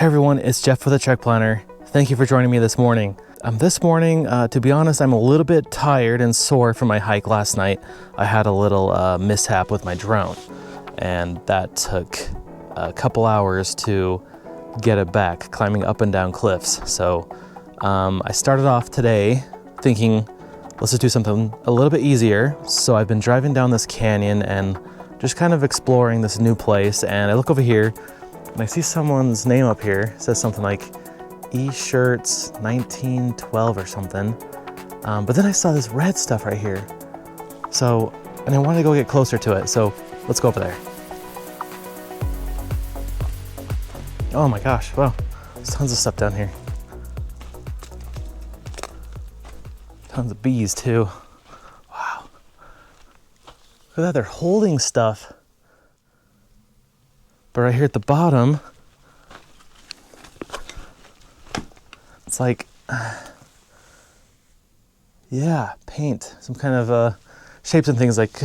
Hey everyone, it's Jeff with the Trek Planner. Thank you for joining me this morning. This morning, to be honest, I'm a little bit tired and sore from my hike last night. I had a little mishap with my drone, and that took a couple hours to get it back, climbing up and down cliffs. So I started off today thinking, let's just do something a little bit easier. So I've been driving down this canyon and just kind of exploring this new place, and I look over here and I see someone's name up here. It says something like E-shirts 1912 or something. But then I saw this red stuff right here. And I wanted to go get closer to it. So let's go over there. Oh my gosh, wow. There's tons of stuff down here. Tons of bees too. Wow. Look at that, they're holding stuff. But right here at the bottom, it's like, yeah, paint, some kind of shapes and things like,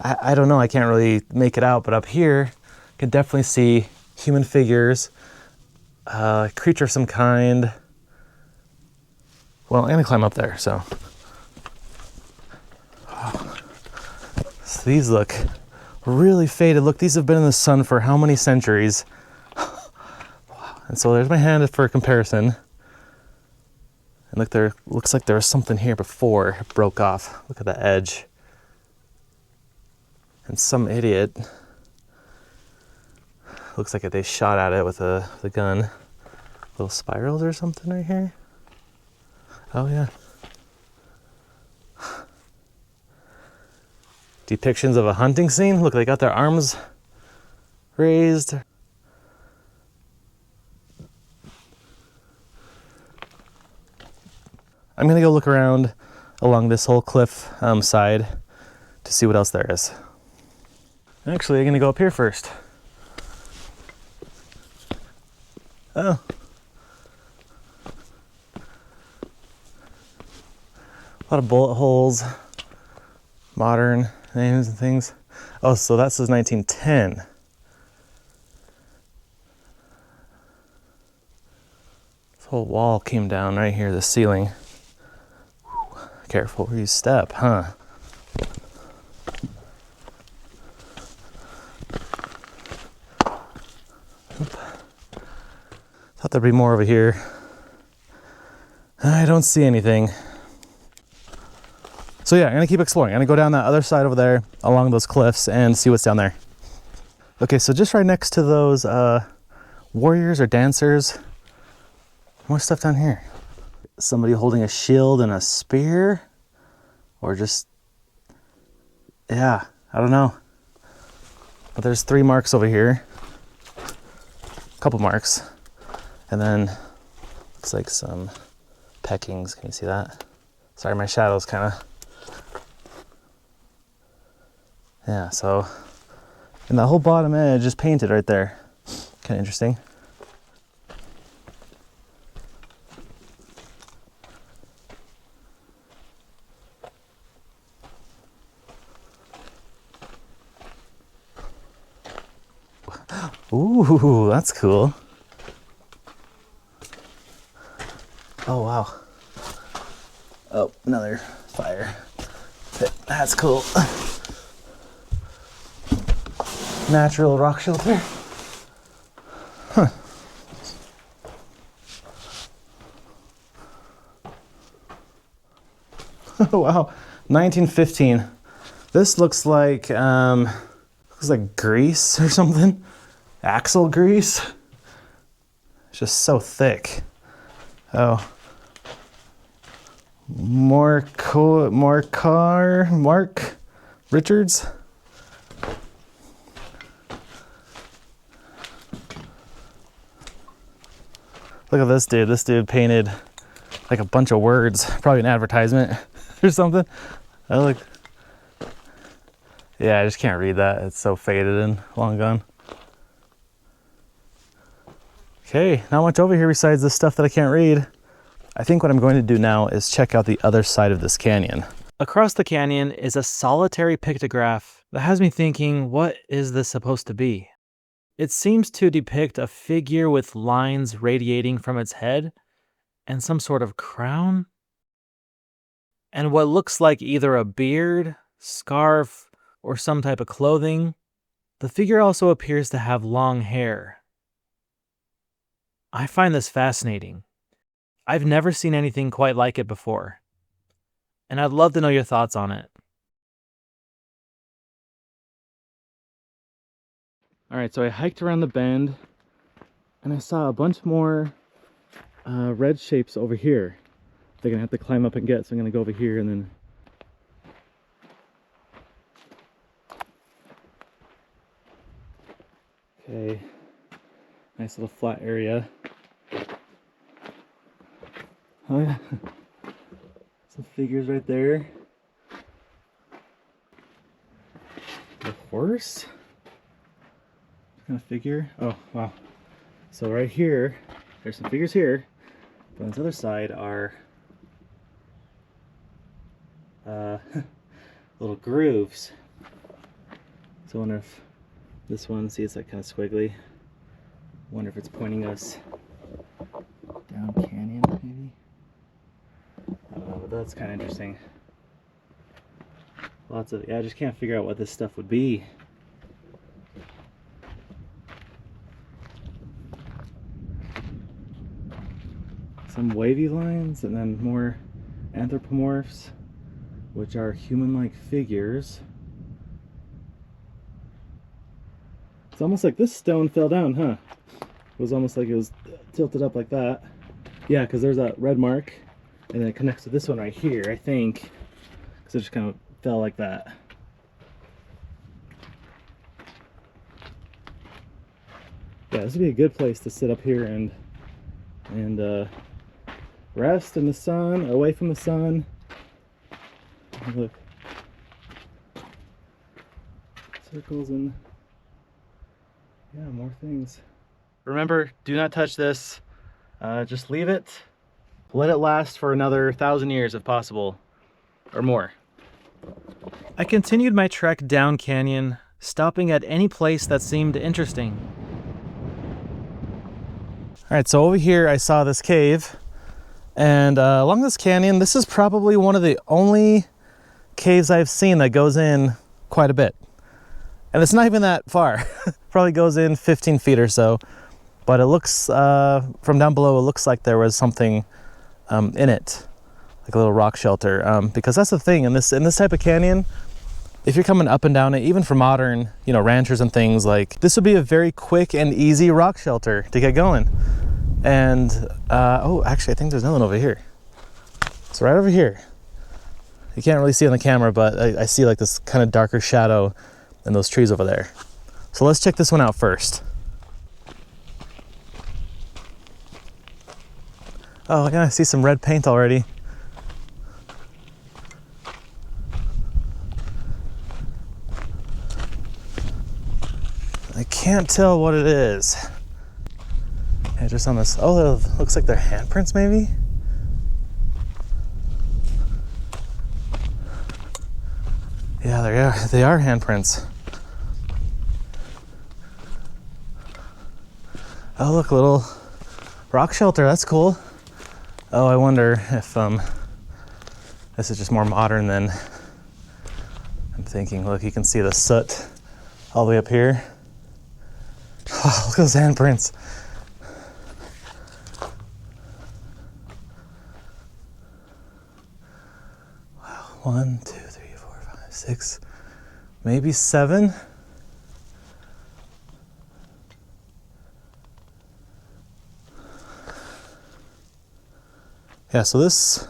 I don't know, I can't really make it out, but up here, you can definitely see human figures, creature of some kind. Well, I'm gonna climb up there, so. So these look really faded. Look, these have been in the sun for how many centuries? Wow. And so there's my hand for comparison. And look, there looks like there was something here before it broke off. Look at the edge. And some idiot, looks like they shot at it with the gun. Little spirals or something right here. Oh yeah. Depictions of a hunting scene. Look, they got their arms raised. I'm gonna go look around along this whole cliff side to see what else there is. Actually, I'm gonna go up here first. Oh. A lot of bullet holes, modern names and things. Oh, so that says 1910. This whole wall came down right here, the ceiling. Whew, careful where you step, huh? Oop. Thought there'd be more over here. I don't see anything. So yeah, I'm gonna keep exploring. I'm gonna go down that other side over there along those cliffs and see what's down there. Okay, so just right next to those warriors or dancers, more stuff down here. Somebody holding a shield and a spear, or just, yeah, I don't know. But there's 3 marks over here, a couple marks, and then looks like some peckings. Can you see that? Sorry, my shadow's kind of. Yeah, so, and the whole bottom edge is painted right there. Kind of interesting. Ooh, that's cool. Oh, wow. Oh, another fire pit. That's cool. Natural rock shelter. Huh. Oh wow, 1915. This looks like grease or something. Axle grease. It's just so thick. Oh. Mark Richards. Look at this dude. This dude painted like a bunch of words, probably an advertisement or something. Yeah, I just can't read that. It's so faded and long gone. Okay, not much over here besides the stuff that I can't read. I think what I'm going to do now is check out the other side of this canyon. Across the canyon is a solitary pictograph that has me thinking, what is this supposed to be? It seems to depict a figure with lines radiating from its head and some sort of crown, and what looks like either a beard, scarf, or some type of clothing. The figure also appears to have long hair. I find this fascinating. I've never seen anything quite like it before, and I'd love to know your thoughts on it. Alright, so I hiked around the bend, and I saw a bunch more red shapes over here. They're gonna have to climb up and get, so I'm gonna go over here and then... Okay, nice little flat area. Oh yeah, some figures right there. The horse? What kind of figure? Oh, wow. So right here, there's some figures here, but on this other side are little grooves. So I wonder if this one, see, it's like kind of squiggly. Wonder if it's pointing us down canyon, maybe? I don't know, but that's kind of interesting. Lots of, yeah, I just can't figure out what this stuff would be. Some wavy lines and then more anthropomorphs, which are human-like figures. It's almost like this stone fell down, huh? It was almost like it was tilted up like that. Yeah, because there's that red mark, and then it connects to this one right here, I think. Because it just kind of fell like that. Yeah, this would be a good place to sit up here and rest in the sun, away from the sun. Look, circles and yeah, more things. Remember, do not touch this. Just leave it. Let it last for another 1,000 years if possible, or more. I continued my trek down canyon, stopping at any place that seemed interesting. All right, so over here I saw this cave, and along this canyon, this is probably one of the only caves I've seen that goes in quite a bit. And it's not even that far. Probably goes in 15 feet or so. But it looks, from down below, it looks like there was something in it. Like a little rock shelter. Because that's the thing, in this type of canyon, if you're coming up and down it, even for modern, ranchers and things, like, this would be a very quick and easy rock shelter to get going. And, oh, actually, I think there's another one over here. It's right over here. You can't really see on the camera, but I see like this kind of darker shadow in those trees over there. So let's check this one out first. Oh yeah, I see some red paint already. I can't tell what it is. Yeah, just on this, oh, it looks like they're handprints maybe? Yeah, they are handprints. Oh, look, a little rock shelter, that's cool. Oh, I wonder if this is just more modern than I'm thinking. Look, you can see the soot all the way up here. Oh, look at those handprints. Wow, 1, 2, 3, 4, 5, 6, maybe 7. Yeah, so this,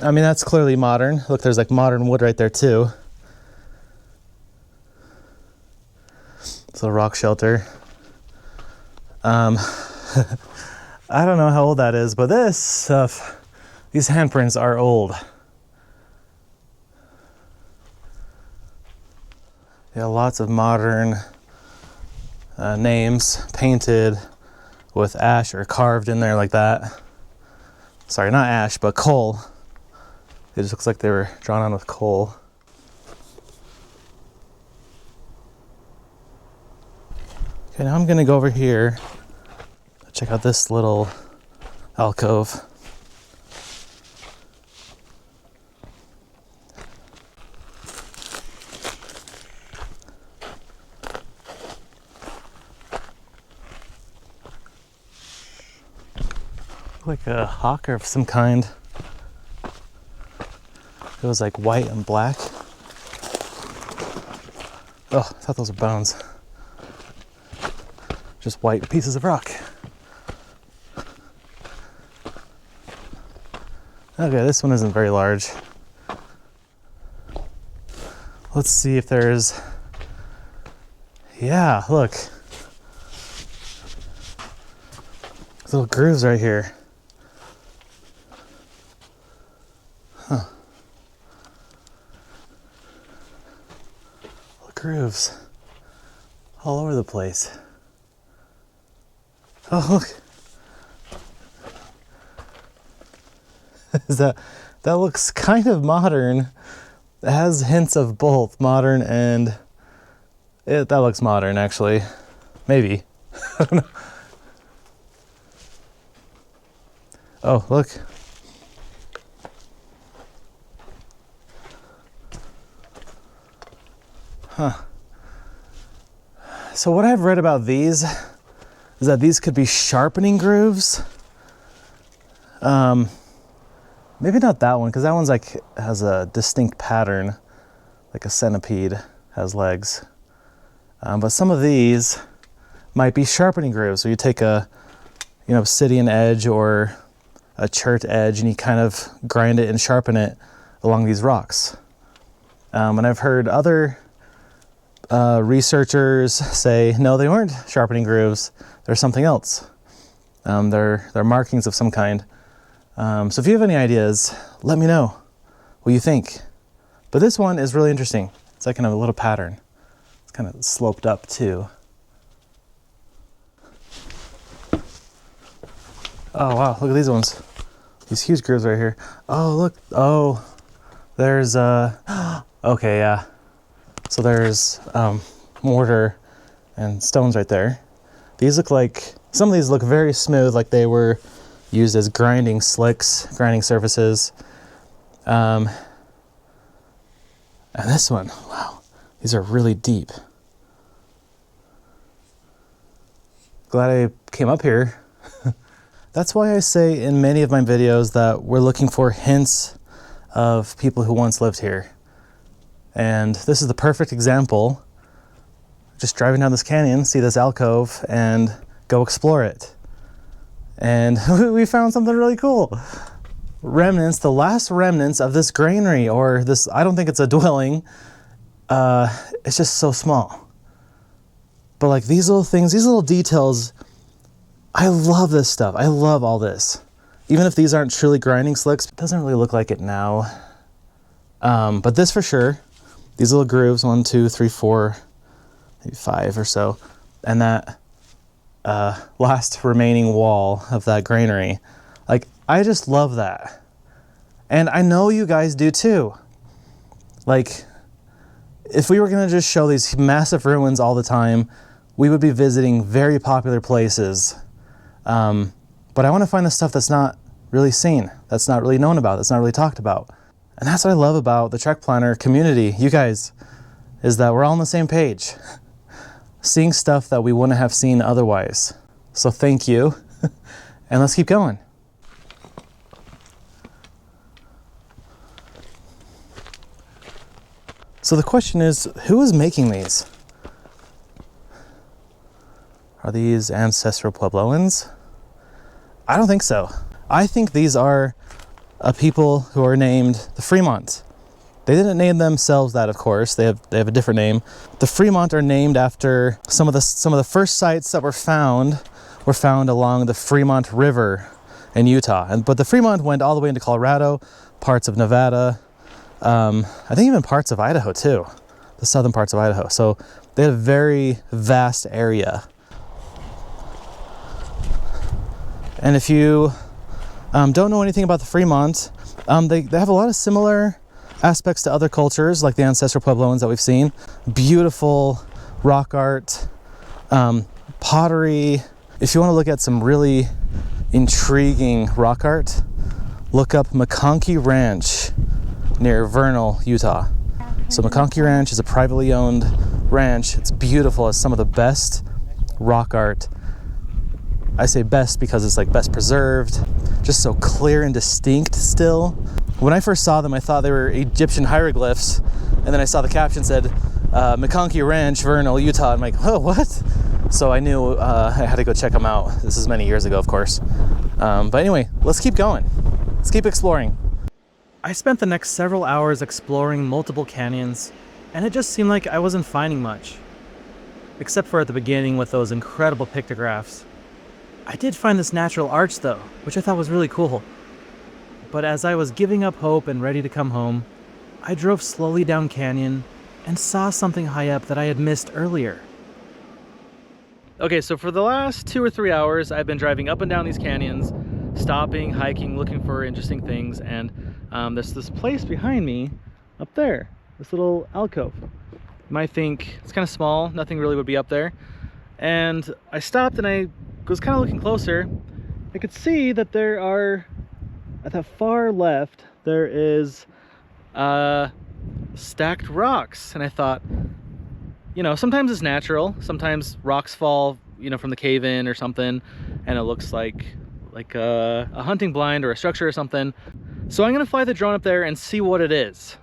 I mean, that's clearly modern. Look, there's like modern wood right there too. It's a rock shelter. I don't know how old that is, but this stuff, these handprints are old. Yeah, lots of modern names painted with ash or carved in there like that. Sorry, not ash, but coal. It just looks like they were drawn on with coal. Okay, now I'm gonna go over here, check out this little alcove. Like a hawk of some kind. It was like white and black. Oh, I thought those were bones. Just white pieces of rock. Okay, this one isn't very large. Let's see if there's... Yeah, look. Little grooves right here. Huh. Little grooves all over the place. Oh, look. That looks kind of modern. It has hints of both modern and that looks modern actually. Maybe. I don't know. Oh, look. Huh. So what I've read about these is that these could be sharpening grooves. Maybe not that one, because that one's like has a distinct pattern, like a centipede has legs. But some of these might be sharpening grooves. So you take a, obsidian edge or a chert edge and you kind of grind it and sharpen it along these rocks. And I've heard other researchers say, no, they weren't sharpening grooves. They're something else. They're markings of some kind. So if you have any ideas, let me know what you think. But this one is really interesting. It's like kind of a little pattern. It's kind of sloped up too. Oh wow, look at these ones. These huge grooves right here. Oh look, oh, there's okay, yeah. So there's mortar and stones right there. These look like, some of these look very smooth, like they were used as grinding slicks, grinding surfaces. And this one, wow, these are really deep. Glad I came up here. That's why I say in many of my videos that we're looking for hints of people who once lived here. And this is the perfect example. Just driving down this canyon, see this alcove, and go explore it. And we found something really cool. Remnants, the last remnants of this granary, or this, I don't think it's a dwelling. It's just so small. But like these little things, these little details, I love this stuff. I love all this. Even if these aren't truly grinding slicks, it doesn't really look like it now. But this for sure, these little grooves, 1, 2, 3, 4, maybe 5 or so. And that last remaining wall of that granary. Like, I just love that. And I know you guys do too. Like, if we were gonna just show these massive ruins all the time, we would be visiting very popular places. But I wanna find the stuff that's not really seen, that's not really known about, that's not really talked about. And that's what I love about the Trek Planner community, you guys, is that we're all on the same page. Seeing stuff that we wouldn't have seen otherwise. So thank you, and let's keep going. So the question is, who is making these? Are these ancestral Puebloans? I don't think so. I think these are a people who are named the Fremont. They didn't name themselves that, of course. They have a different name. The Fremont are named after some of the first sites that were found along the Fremont River in Utah. But the Fremont went all the way into Colorado, parts of Nevada, I think even parts of Idaho too, the southern parts of Idaho. So they had a very vast area. And if you don't know anything about the Fremont, they have a lot of similar aspects to other cultures, like the ancestral Puebloans that we've seen. Beautiful rock art, pottery. If you want to look at some really intriguing rock art, look up McConkey Ranch near Vernal, Utah. So McConkey Ranch is a privately owned ranch. It's beautiful. It's some of the best rock art. I say best because it's like best preserved, just so clear and distinct still. When I first saw them, I thought they were Egyptian hieroglyphs, and then I saw the caption said McConkey Ranch, Vernal, Utah. I'm like, oh, what? So I knew I had to go check them out. This is many years ago, of course. But anyway, let's keep going. Let's keep exploring. I spent the next several hours exploring multiple canyons, and it just seemed like I wasn't finding much. Except for at the beginning with those incredible pictographs. I did find this natural arch though, which I thought was really cool. But as I was giving up hope and ready to come home, I drove slowly down canyon and saw something high up that I had missed earlier. Okay, so for the last 2 or 3 hours, I've been driving up and down these canyons, stopping, hiking, looking for interesting things, and there's this place behind me up there, this little alcove. You might think it's kind of small, nothing really would be up there. And I stopped and I was kind of looking closer. I could see that there are, at the far left, there is stacked rocks. And I thought, you know, sometimes it's natural. Sometimes rocks fall, you know, from the cave in or something, and it looks like a hunting blind or a structure or something. So I'm gonna fly the drone up there and see what it is.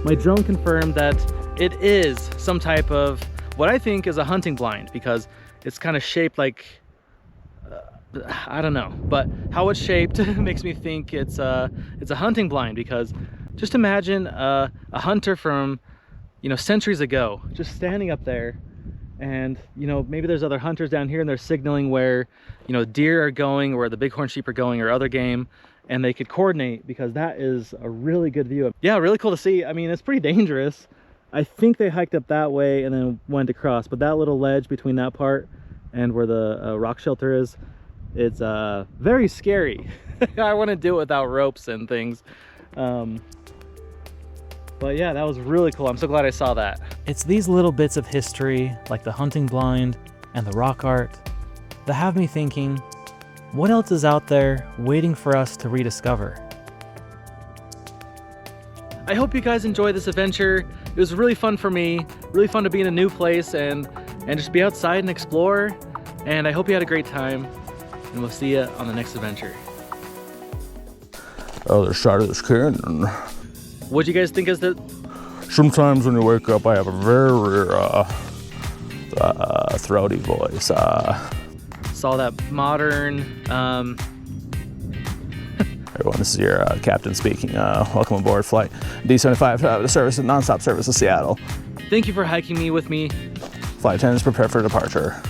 My drone confirmed that it is some type of what I think is a hunting blind, because it's kind of shaped like, I don't know, but how it's shaped makes me think it's a hunting blind. Because just imagine a hunter from, you know, centuries ago just standing up there, and you know, maybe there's other hunters down here and they're signaling where, you know, deer are going, where the bighorn sheep are going, or other game, and they could coordinate, because that is a really good view. Yeah, really cool to see. I mean, it's pretty dangerous. I think they hiked up that way and then went across, but that little ledge between that part and where the rock shelter is, it's very scary. I want to do it without ropes and things. But yeah, that was really cool. I'm so glad I saw that. It's these little bits of history, like the hunting blind and the rock art, that have me thinking, what else is out there waiting for us to rediscover? I hope you guys enjoyed this adventure. It was really fun for me, really fun to be in a new place and just be outside and explore. And I hope you had a great time, and we'll see you on the next adventure. Other side of this canyon. What'd you guys think of the... Sometimes when you wake up, I have a very throaty voice. Saw that modern... Everyone, this is your captain speaking. Welcome aboard flight D75 to service, non-stop service to Seattle. Thank you for hiking me with me. Flight attendants prepare for departure.